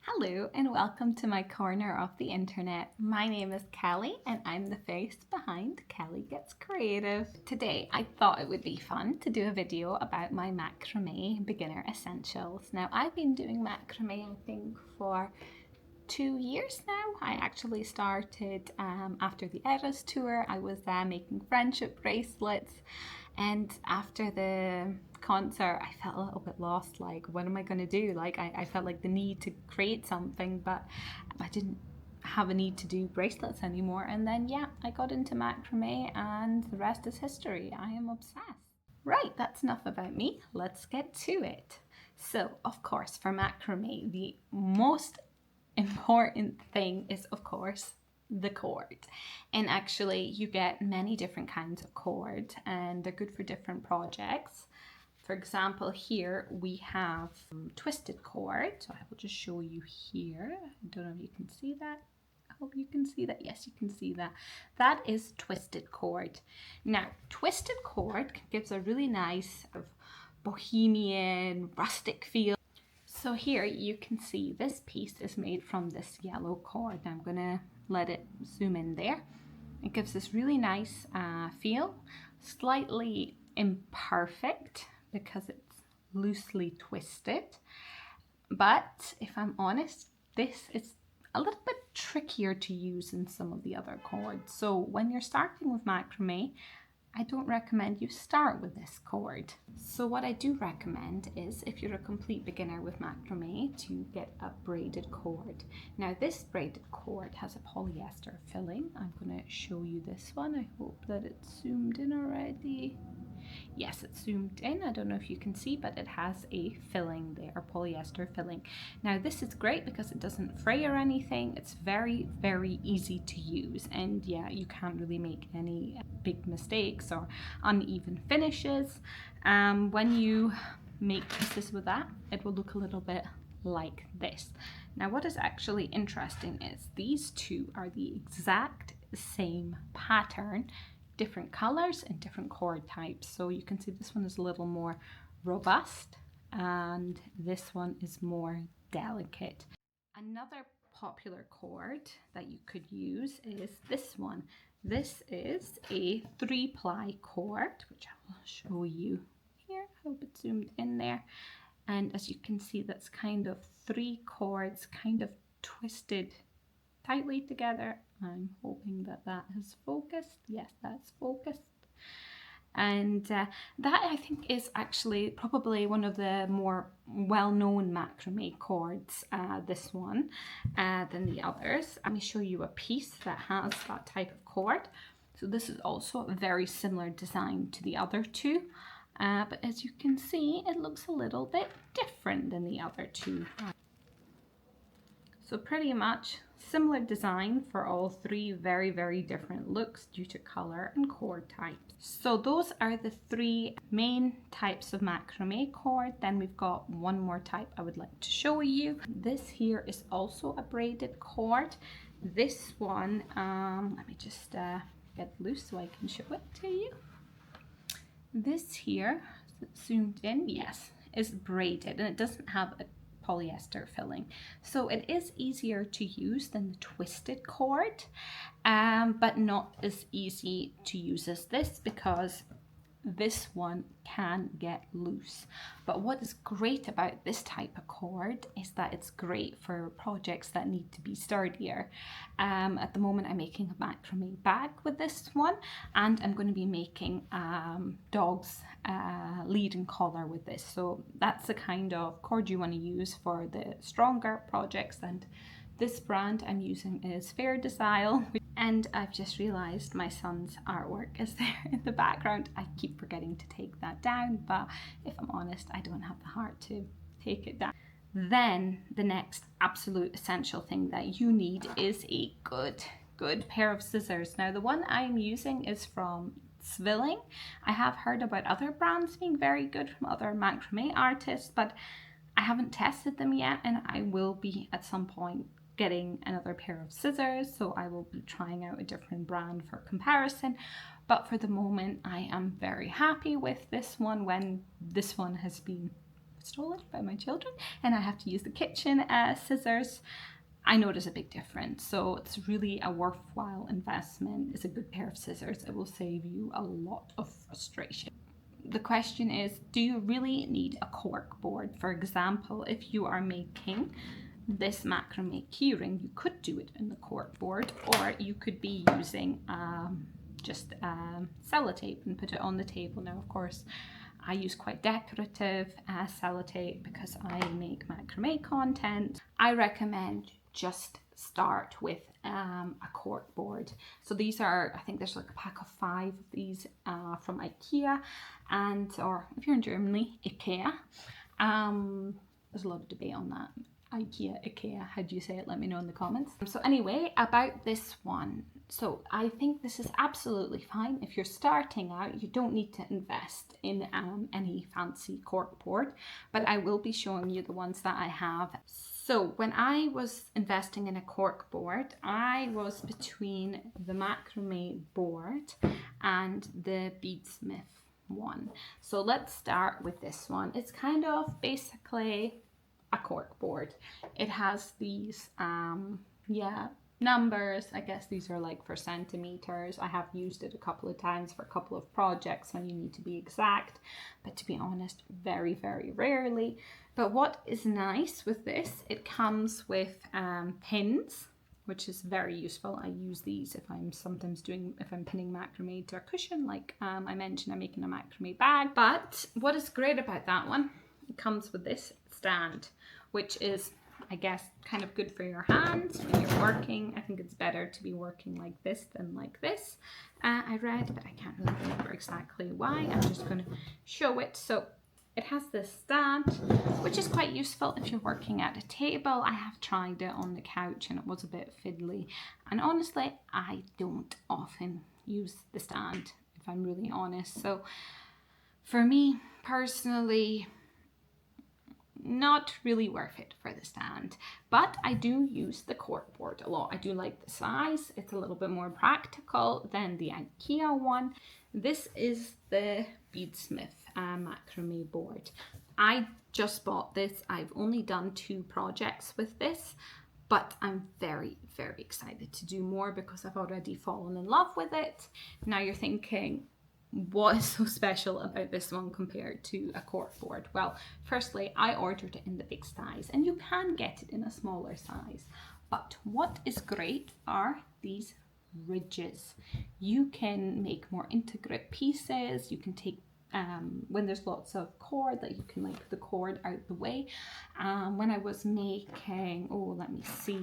Hello and welcome to my corner of the internet. My name is Kelly and I'm the face behind Kelly Gets Creative. Today I thought it would be fun to do a video about my macrame beginner essentials. Now I've been doing macrame I think for 2 years now. I actually started after the Eras tour. I was making friendship bracelets, and after the concert I felt a little bit lost, like what am I going to do? Like I felt like the need to create something, but I didn't have a need to do bracelets anymore. And then I got into macrame and the rest is history. I am obsessed. Right, that's enough about me. Let's get to it. So of course for macrame the most important thing is of course the cord, and actually you get many different kinds of cord and they're good for different projects. For example, here we have twisted cord, so I will just show you here. I don't know if you can see that. I hope you can see that. Yes, you can see that. That is twisted cord. Now twisted cord gives a really nice bohemian rustic feel. So here you can see this piece is made from this yellow cord. I'm gonna let it zoom in there. It gives this really nice feel, slightly imperfect because it's loosely twisted. But if I'm honest, this is a little bit trickier to use than some of the other cords. So when you're starting with macrame, I don't recommend you start with this cord. So what I do recommend is, if you're a complete beginner with macrame, to get a braided cord. Now this braided cord has a polyester filling. I'm going to show you this one. I hope that it's zoomed in already. Yes, it's zoomed in. I don't know if you can see, but it has a filling there, a polyester filling. Now this is great because it doesn't fray or anything. It's very, very easy to use, and you can't really make any big mistakes or uneven finishes. When you make pieces with that, it will look a little bit like this. Now what is actually interesting is these two are the exact same pattern, different colors and different cord types. So you can see this one is a little more robust and this one is more delicate. Another popular cord that you could use is this one. This is a 3-ply cord, which I will show you here. I hope it's zoomed in there. And as you can see, that's kind of 3 cords kind of twisted tightly together. I'm hoping that that has focused. Yes, that's focused. And that I think is actually probably one of the more well-known macrame cords, this one, than the others. Let me show you a piece that has that type of cord. So this is also a very similar design to the other two, but as you can see, it looks a little bit different than the other two. So pretty much similar design for all 3, very, very different looks due to color and cord types. So those are the 3 main types of macrame cord. Then we've got one more type I would like to show you. This here is also a braided cord. This one, let me just get loose so I can show it to you. This here, zoomed in, yes, is braided and it doesn't have a polyester filling, so it is easier to use than the twisted cord, but not as easy to use as this because this one can get loose. But what is great about this type of cord is that it's great for projects that need to be sturdier. At the moment I'm making a macrame bag with this one, and I'm going to be making dog's lead and collar with this. So that's the kind of cord you want to use for the stronger projects, and this brand I'm using is Fair Desile. And I've just realized my son's artwork is there in the background. I keep forgetting to take that down, but if I'm honest, I don't have the heart to take it down. Then the next absolute essential thing that you need is a good pair of scissors. Now the one I'm using is from Svilling. I have heard about other brands being very good from other macrame artists, but I haven't tested them yet, and I will be at some point getting another pair of scissors, so I will be trying out a different brand for comparison. But for the moment I am very happy with this one when this one has been stolen by my children and I have to use the kitchen scissors, I notice a big difference. So it's really a worthwhile investment. It's a good pair of scissors. It will save you a lot of frustration. The question is, do you really need a cork board? For example, if you are making this macrame keyring, you could do it in the cork board, or you could be using just sellotape and put it on the table. Now, of course, I use quite decorative sellotape because I make macrame content. I recommend just start with a cork board. So these are, I think there's like a pack of 5 of these from IKEA, and or if you're in Germany, IKEA. There's a lot of debate on that. IKEA, how do you say it? Let me know in the comments. So anyway, about this one. So I think this is absolutely fine. If you're starting out, you don't need to invest in any fancy cork board, but I will be showing you the ones that I have. So when I was investing in a cork board, I was between the macrame board and the beadsmith one. So let's start with this one. It's kind of basically a cork board. It has these numbers. I guess these are like for centimeters. I have used it a couple of times for a couple of projects when you need to be exact, but to be honest, very, very rarely. But what is nice with this, it comes with pins, which is very useful. I use these if I'm pinning macrame to a cushion, like I mentioned, I'm making a macrame bag. But what is great about that one, it comes with this stand, which is, I guess, kind of good for your hands when you're working. I think it's better to be working like this than like this. I read, but I can't really remember exactly why. I'm just going to show it. So it has this stand, which is quite useful if you're working at a table. I have tried it on the couch and it was a bit fiddly. And honestly, I don't often use the stand, if I'm really honest. So for me personally, not really worth it for the stand, but I do use the cork board a lot. I do like the size. It's a little bit more practical than the IKEA one. This is the beadsmith macrame board. I just bought this. I've only done 2 projects with this, but I'm very, very excited to do more because I've already fallen in love with it. Now you're thinking, what is so special about this one compared to a cork board? Well, firstly, I ordered it in the big size, and you can get it in a smaller size. But what is great are these ridges. You can make more intricate pieces. You can take when there's lots of cord, that you can like put the cord out the way. When I was making, let me see,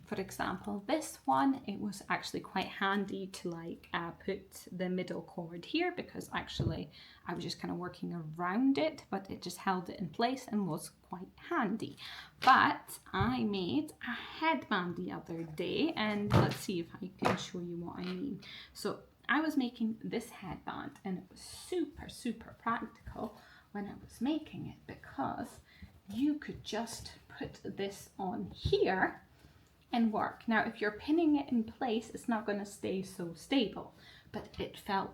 for example, this one, it was actually quite handy to like put the middle cord here, because actually I was just kind of working around it, but it just held it in place and was quite handy. But I made a headband the other day, and let's see if I can show you what I mean. So I was making this headband, and it was super, super practical when I was making it, because you could just put this on here and work. Now, if you're pinning it in place, it's not going to stay so stable, but it felt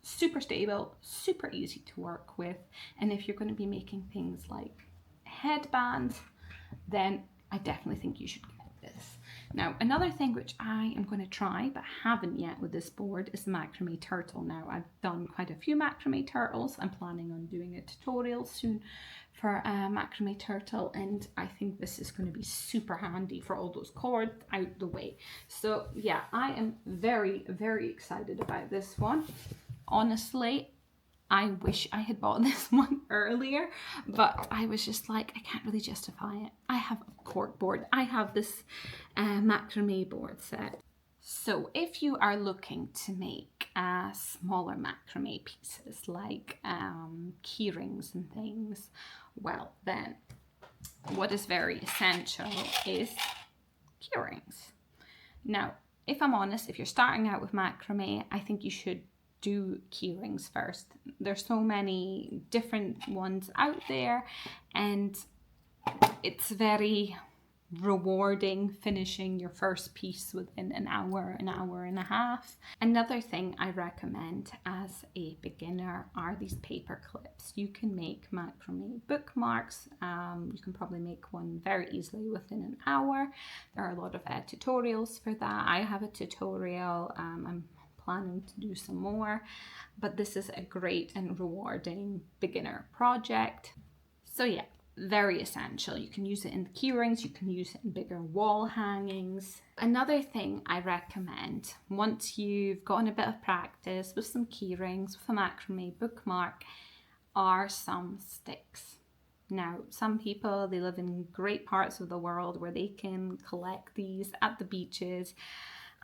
super stable, super easy to work with. And if you're going to be making things like headbands, then I definitely think you should get this. Now, another thing which I am going to try but haven't yet with this board is the macrame turtle. Now, I've done quite a few macrame turtles. I'm planning on doing a tutorial soon for a macrame turtle, and I think this is going to be super handy for all those cords out the way. So yeah, I am very, very excited about this one. Honestly, I wish I had bought this one earlier, but I was just like, I can't really justify it. I have a cork board. I have this macrame board set. So if you are looking to make smaller macrame pieces like keyrings and things, well then what is very essential is keyrings. Now, if I'm honest, if you're starting out with macrame, I think you should do keyrings first. There's so many different ones out there, and it's very rewarding finishing your first piece within an hour and a half. Another thing I recommend as a beginner are these paper clips. You can make macrame bookmarks. You can probably make one very easily within an hour. There are a lot of tutorials for that. I have a tutorial. I'm planning to do some more, but this is a great and rewarding beginner project. So yeah, very essential. You can use it in the key rings, you can use it in bigger wall hangings. Another thing I recommend, once you've gotten a bit of practice with some key rings, with a macrame bookmark, are some sticks. Now, some people, they live in great parts of the world where they can collect these at the beaches.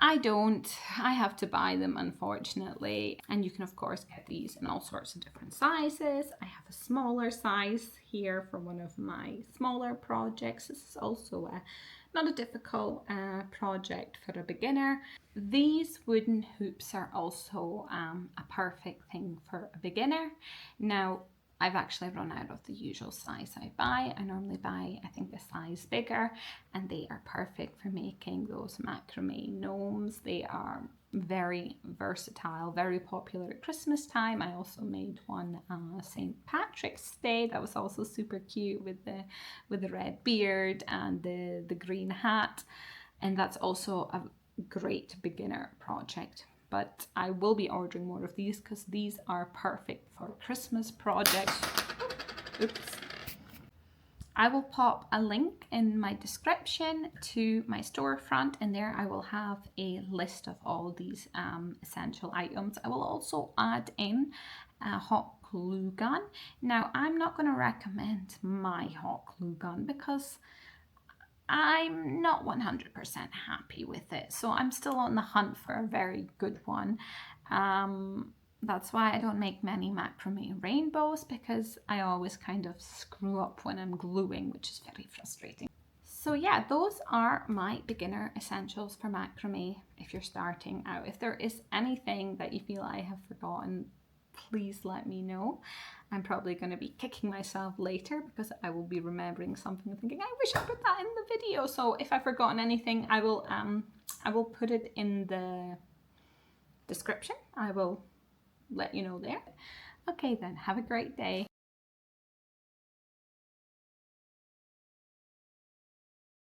I don't. I have to buy them, unfortunately. And you can, of course, get these in all sorts of different sizes. I have a smaller size here for one of my smaller projects. This is also not a difficult project for a beginner. These wooden hoops are also a perfect thing for a beginner. Now, I've actually run out of the usual size I buy. I normally buy, I think, a size bigger, and they are perfect for making those macrame gnomes. They are very versatile, very popular at Christmas time. I also made one St. Patrick's Day that was also super cute with the red beard and the green hat, and that's also a great beginner project. But I will be ordering more of these because these are perfect for Christmas projects. Oops. I will pop a link in my description to my storefront, and there I will have a list of all these essential items. I will also add in a hot glue gun. Now, I'm not going to recommend my hot glue gun because I'm not 100% happy with it, so I'm still on the hunt for a very good one. That's why I don't make many macrame rainbows, because I always kind of screw up when I'm gluing, which is very frustrating. So yeah, those are my beginner essentials for macrame if you're starting out. If there is anything that you feel I have forgotten, please let me know. I'm probably going to be kicking myself later because I will be remembering something and thinking, I wish I put that in the video. So if I've forgotten anything, I will put it in the description. I will let you know there. Okay then, have a great day.